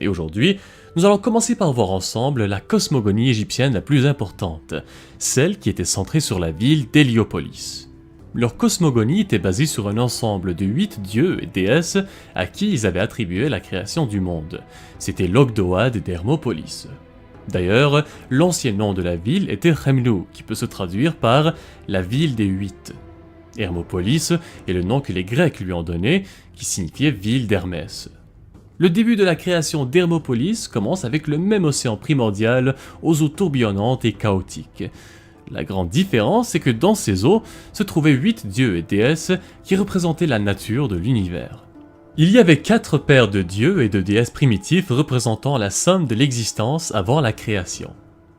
Et aujourd'hui, nous allons commencer par voir ensemble la cosmogonie égyptienne la plus importante, celle qui était centrée sur la ville d'Héliopolis. Leur cosmogonie était basée sur un ensemble de 8 dieux et déesses à qui ils avaient attribué la création du monde. C'était l'Ogdoad d'Hermopolis. D'ailleurs, l'ancien nom de la ville était Khemlou, qui peut se traduire par la ville des 8. Hermopolis est le nom que les Grecs lui ont donné, qui signifiait ville d'Hermès. Le début de la création d'Hermopolis commence avec le même océan primordial aux eaux tourbillonnantes et chaotiques. La grande différence, c'est que dans ces eaux se trouvaient 8 dieux et déesses qui représentaient la nature de l'univers. Il y avait 4 paires de dieux et de déesses primitifs représentant la somme de l'existence avant la création.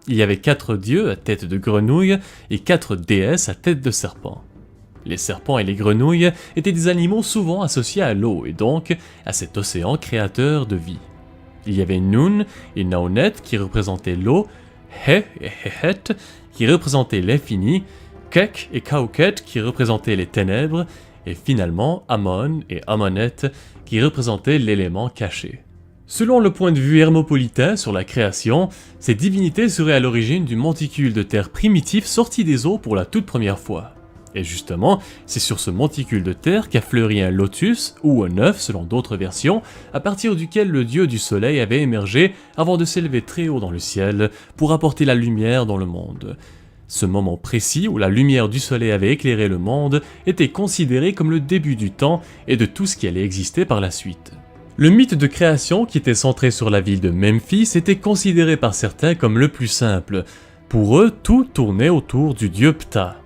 Il y avait 4 dieux à tête de grenouille et 4 déesses à tête de serpent. Les serpents et les grenouilles étaient des animaux souvent associés à l'eau et donc à cet océan créateur de vie. Il y avait Nun et Naunet qui représentaient l'eau, He et Hehet qui représentaient l'infini, Kek et Kauket qui représentaient les ténèbres, et finalement Amon et Amonet qui représentaient l'élément caché. Selon le point de vue hermopolitain sur la création, ces divinités seraient à l'origine du monticule de terre primitif sorti des eaux pour la toute première fois. Et justement, c'est sur ce monticule de terre qu'a fleuri un lotus, ou un œuf selon d'autres versions, à partir duquel le dieu du soleil avait émergé avant de s'élever très haut dans le ciel pour apporter la lumière dans le monde. Ce moment précis où la lumière du soleil avait éclairé le monde était considéré comme le début du temps et de tout ce qui allait exister par la suite. Le mythe de création qui était centré sur la ville de Memphis était considéré par certains comme le plus simple. Pour eux, tout tournait autour du dieu Ptah.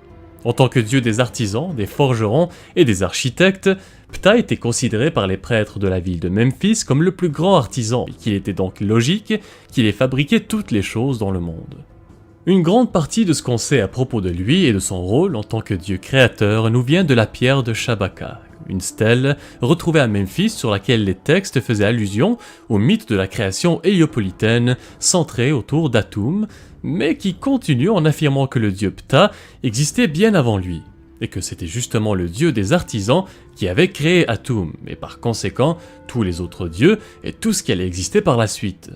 En tant que dieu des artisans, des forgerons et des architectes, Ptah était considéré par les prêtres de la ville de Memphis comme le plus grand artisan et qu'il était donc logique qu'il ait fabriqué toutes les choses dans le monde. Une grande partie de ce qu'on sait à propos de lui et de son rôle en tant que dieu créateur nous vient de la pierre de Shabaka, une stèle retrouvée à Memphis sur laquelle les textes faisaient allusion au mythe de la création héliopolitaine centré autour d'Atum, mais qui continue en affirmant que le dieu Ptah existait bien avant lui, et que c'était justement le dieu des artisans qui avait créé Atum, et par conséquent tous les autres dieux et tout ce qui allait exister par la suite.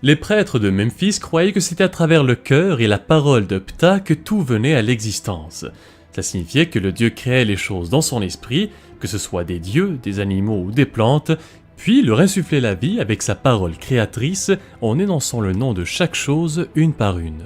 Les prêtres de Memphis croyaient que c'était à travers le cœur et la parole de Ptah que tout venait à l'existence. Ça signifiait que le dieu créait les choses dans son esprit, que ce soit des dieux, des animaux ou des plantes, puis leur insufflait la vie avec sa parole créatrice en énonçant le nom de chaque chose une par une.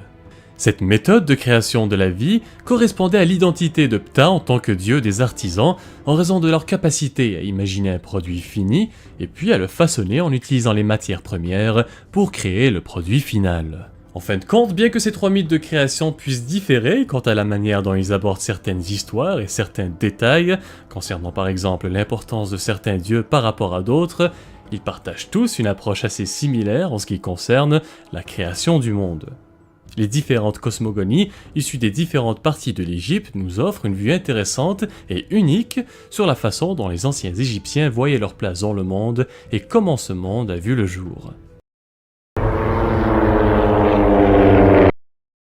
Cette méthode de création de la vie correspondait à l'identité de Ptah en tant que dieu des artisans en raison de leur capacité à imaginer un produit fini et puis à le façonner en utilisant les matières premières pour créer le produit final. En fin de compte, bien que ces 3 mythes de création puissent différer quant à la manière dont ils abordent certaines histoires et certains détails, concernant par exemple l'importance de certains dieux par rapport à d'autres, ils partagent tous une approche assez similaire en ce qui concerne la création du monde. Les différentes cosmogonies issues des différentes parties de l'Égypte nous offrent une vue intéressante et unique sur la façon dont les anciens Égyptiens voyaient leur place dans le monde et comment ce monde a vu le jour.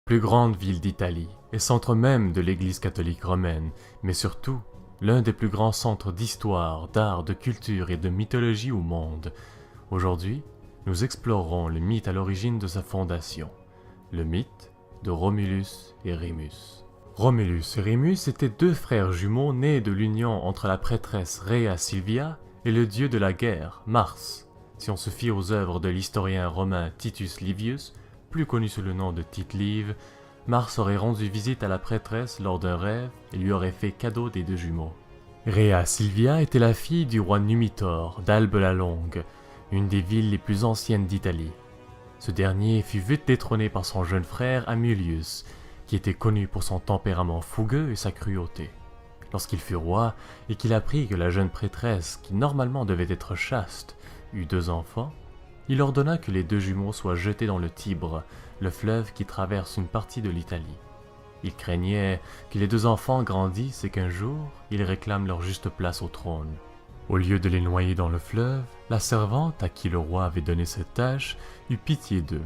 Plus grande ville d'Italie et centre même de l'Église catholique romaine, mais surtout l'un des plus grands centres d'histoire, d'art, de culture et de mythologie au monde. Aujourd'hui, nous explorerons le mythe à l'origine de sa fondation, le mythe de Romulus et Rémus. Romulus et Rémus étaient 2 frères jumeaux nés de l'union entre la prêtresse Rhea Silvia et le dieu de la guerre, Mars. Si on se fie aux œuvres de l'historien romain Titus Livius, plus connu sous le nom de Tite-Live, Mars aurait rendu visite à la prêtresse lors d'un rêve et lui aurait fait cadeau des 2 jumeaux. Rhea Silvia était la fille du roi Numitor d'Albe la Longue, une des villes les plus anciennes d'Italie. Ce dernier fut vite détrôné par son jeune frère Amulius, qui était connu pour son tempérament fougueux et sa cruauté. Lorsqu'il fut roi et qu'il apprit que la jeune prêtresse, qui normalement devait être chaste, eut 2 enfants, il ordonna que les 2 jumeaux soient jetés dans le Tibre, le fleuve qui traverse une partie de l'Italie. Il craignait que les 2 enfants grandissent et qu'un jour, ils réclament leur juste place au trône. Au lieu de les noyer dans le fleuve, la servante à qui le roi avait donné cette tâche eut pitié d'eux,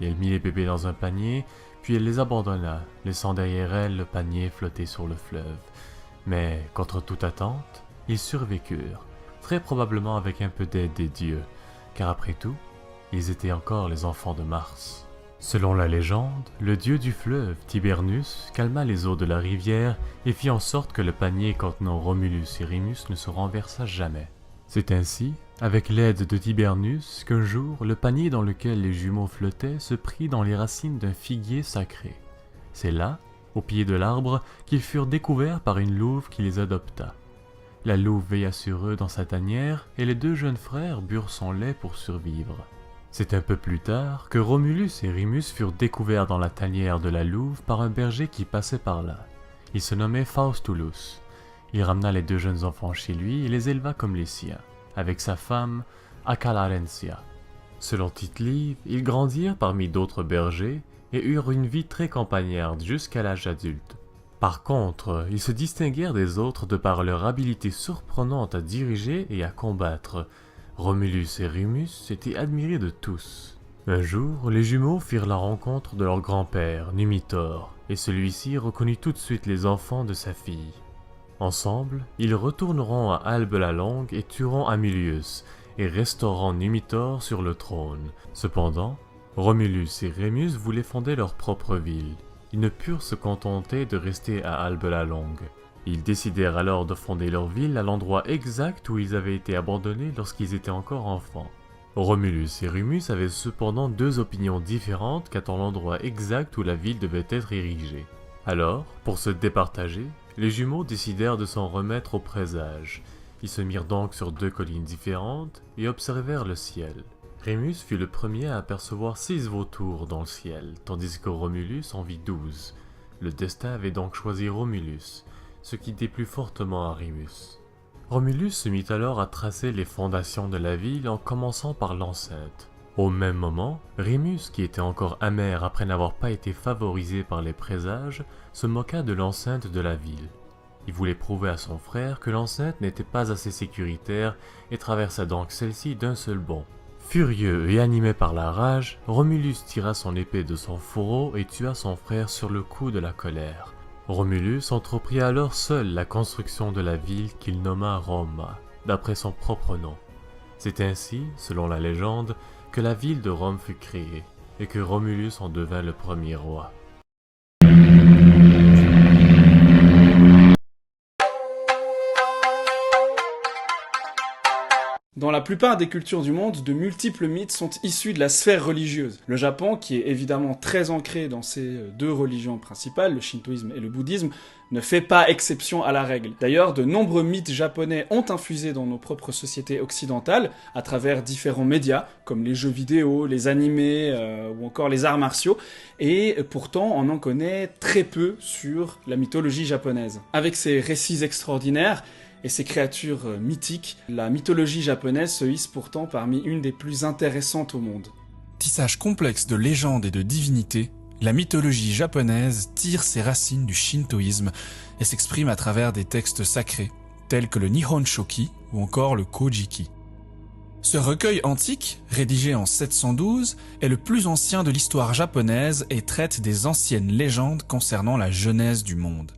et elle mit les bébés dans un panier, puis elle les abandonna, laissant derrière elle le panier flotter sur le fleuve. Mais, contre toute attente, ils survécurent, très probablement avec un peu d'aide des dieux, car après tout, Ils étaient encore les enfants de Mars. Selon la légende, le dieu du fleuve, Tibernus, calma les eaux de la rivière et fit en sorte que le panier contenant Romulus et Rémus ne se renversa jamais. C'est ainsi, avec l'aide de Tibernus, qu'un jour, le panier dans lequel les jumeaux flottaient se prit dans les racines d'un figuier sacré. C'est là, au pied de l'arbre, qu'ils furent découverts par une louve qui les adopta. La louve veilla sur eux dans sa tanière et les deux jeunes frères burent son lait pour survivre. C'est un peu plus tard que Romulus et Rémus furent découverts dans la tanière de la louve par un berger qui passait par là. Il se nommait Faustulus. Il ramena les deux jeunes enfants chez lui et les éleva comme les siens, avec sa femme, Acalarencia. Selon Tite-Live, ils grandirent parmi d'autres bergers et eurent une vie très campagnarde jusqu'à l'âge adulte. Par contre, ils se distinguèrent des autres de par leur habileté surprenante à diriger et à combattre. Romulus et Rémus étaient admirés de tous. Un jour, les jumeaux firent la rencontre de leur grand-père, Numitor, et celui-ci reconnut tout de suite les enfants de sa fille. Ensemble, ils retourneront à Albe la Longue et tueront Amulius, et restaureront Numitor sur le trône. Cependant, Romulus et Rémus voulaient fonder leur propre ville. Ils ne purent se contenter de rester à Albe la Longue. Ils décidèrent alors de fonder leur ville à l'endroit exact où ils avaient été abandonnés lorsqu'ils étaient encore enfants. Romulus et Rémus avaient cependant deux opinions différentes quant à l'endroit exact où la ville devait être érigée. Alors, pour se départager, les jumeaux décidèrent de s'en remettre au présage. Ils se mirent donc sur deux collines différentes et observèrent le ciel. Rémus fut le premier à apercevoir 6 vautours dans le ciel, tandis que Romulus en vit 12. Le destin avait donc choisi Romulus, ce qui déplut fortement à Rémus. Romulus se mit alors à tracer les fondations de la ville en commençant par l'enceinte. Au même moment, Rémus, qui était encore amer après n'avoir pas été favorisé par les présages, se moqua de l'enceinte de la ville. Il voulait prouver à son frère que l'enceinte n'était pas assez sécuritaire et traversa donc celle-ci d'un seul bond. Furieux et animé par la rage, Romulus tira son épée de son fourreau et tua son frère sur le coup de la colère. Romulus entreprit alors seul la construction de la ville qu'il nomma Roma, d'après son propre nom. C'est ainsi, selon la légende, que la ville de Rome fut créée, et que Romulus en devint le premier roi. Dans la plupart des cultures du monde, de multiples mythes sont issus de la sphère religieuse. Le Japon, qui est évidemment très ancré dans ses deux religions principales, le shintoïsme et le bouddhisme, ne fait pas exception à la règle. D'ailleurs, de nombreux mythes japonais ont infusé dans nos propres sociétés occidentales, à travers différents médias, comme les jeux vidéo, les animés ou encore les arts martiaux, et pourtant on en connaît très peu sur la mythologie japonaise. Avec ses récits extraordinaires, et ces créatures mythiques, la mythologie japonaise se hisse pourtant parmi une des plus intéressantes au monde. Tissage complexe de légendes et de divinités, la mythologie japonaise tire ses racines du shintoïsme et s'exprime à travers des textes sacrés, tels que le Nihon Shoki ou encore le Kojiki. Ce recueil antique, rédigé en 712, est le plus ancien de l'histoire japonaise et traite des anciennes légendes concernant la genèse du monde.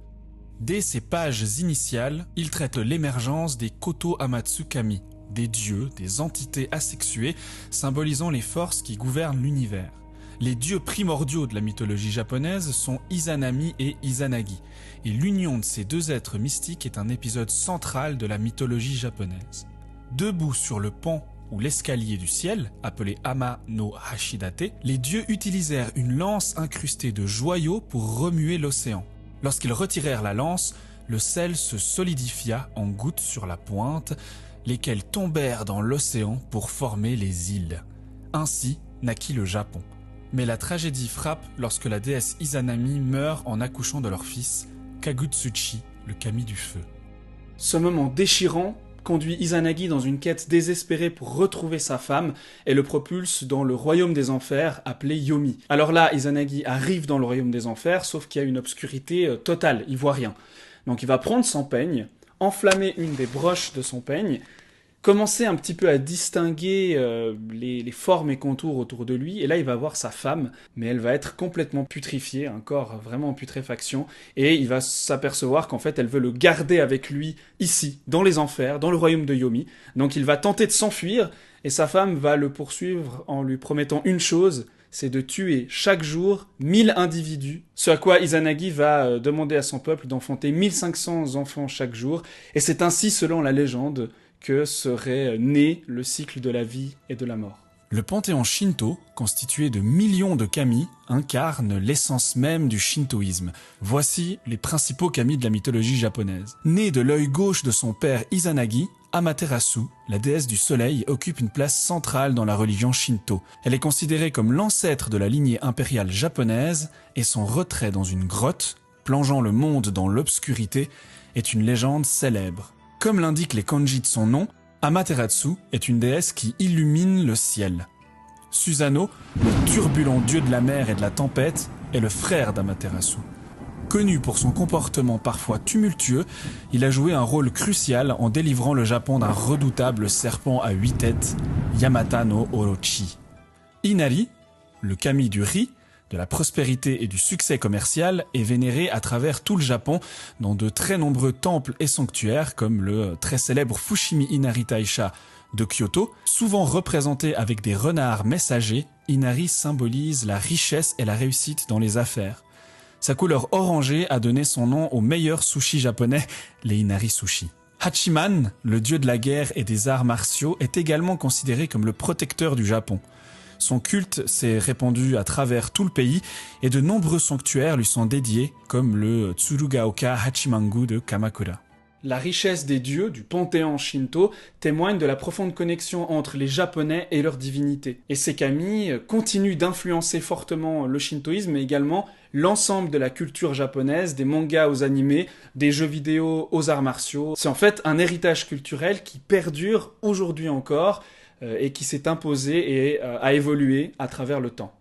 Dès ses pages initiales, il traite l'émergence des Koto Amatsu Kami, des dieux, des entités asexuées symbolisant les forces qui gouvernent l'univers. Les dieux primordiaux de la mythologie japonaise sont Izanami et Izanagi, et l'union de ces deux êtres mystiques est un épisode central de la mythologie japonaise. Debout sur le pont ou l'escalier du ciel, appelé Ama no Hashidate, les dieux utilisèrent une lance incrustée de joyaux pour remuer l'océan. Lorsqu'ils retirèrent la lance, le sel se solidifia en gouttes sur la pointe, lesquelles tombèrent dans l'océan pour former les îles. Ainsi naquit le Japon. Mais la tragédie frappe lorsque la déesse Izanami meurt en accouchant de leur fils, Kagutsuchi, le kami du feu. Ce moment déchirant conduit Izanagi dans une quête désespérée pour retrouver sa femme et le propulse dans le royaume des enfers appelé Yomi. Alors là, Izanagi arrive dans le royaume des enfers, sauf qu'il y a une obscurité totale, il voit rien. Donc il va prendre son peigne, enflammer une des broches de son peigne, commencer un petit peu à distinguer les formes et contours autour de lui, et là il va voir sa femme, mais elle va être complètement putréfiée, un corps vraiment en putréfaction, et il va s'apercevoir qu'en fait elle veut le garder avec lui ici, dans les enfers, dans le royaume de Yomi. Donc il va tenter de s'enfuir, et sa femme va le poursuivre en lui promettant une chose, c'est de tuer chaque jour 1000 individus, ce à quoi Izanagi va demander à son peuple d'enfanter 1500 enfants chaque jour, et c'est ainsi, selon la légende, que serait né le cycle de la vie et de la mort. Le panthéon shinto, constitué de millions de kami, incarne l'essence même du shintoïsme. Voici les principaux kami de la mythologie japonaise. Né de l'œil gauche de son père Izanagi, Amaterasu, la déesse du soleil, occupe une place centrale dans la religion shinto. Elle est considérée comme l'ancêtre de la lignée impériale japonaise et son retrait dans une grotte, plongeant le monde dans l'obscurité, est une légende célèbre. Comme l'indiquent les kanji de son nom, Amaterasu est une déesse qui illumine le ciel. Susanoo, le turbulent dieu de la mer et de la tempête, est le frère d'Amaterasu. Connu pour son comportement parfois tumultueux, il a joué un rôle crucial en délivrant le Japon d'un redoutable serpent à 8 têtes, Yamata no Orochi. Inari, le kami du riz, de la prospérité et du succès commercial, est vénéré à travers tout le Japon dans de très nombreux temples et sanctuaires comme le très célèbre Fushimi Inari Taisha de Kyoto. Souvent représenté avec des renards messagers, Inari symbolise la richesse et la réussite dans les affaires. Sa couleur orangée a donné son nom au meilleur sushi japonais, les Inari Sushi. Hachiman, le dieu de la guerre et des arts martiaux, est également considéré comme le protecteur du Japon. Son culte s'est répandu à travers tout le pays et de nombreux sanctuaires lui sont dédiés, comme le Tsurugaoka Hachimangu de Kamakura. La richesse des dieux du panthéon shinto témoigne de la profonde connexion entre les Japonais et leur divinité. Et ces kami continuent d'influencer fortement le shintoïsme, mais également l'ensemble de la culture japonaise, des mangas aux animés, des jeux vidéo aux arts martiaux. C'est en fait un héritage culturel qui perdure aujourd'hui encore et qui s'est imposé et a évolué à travers le temps.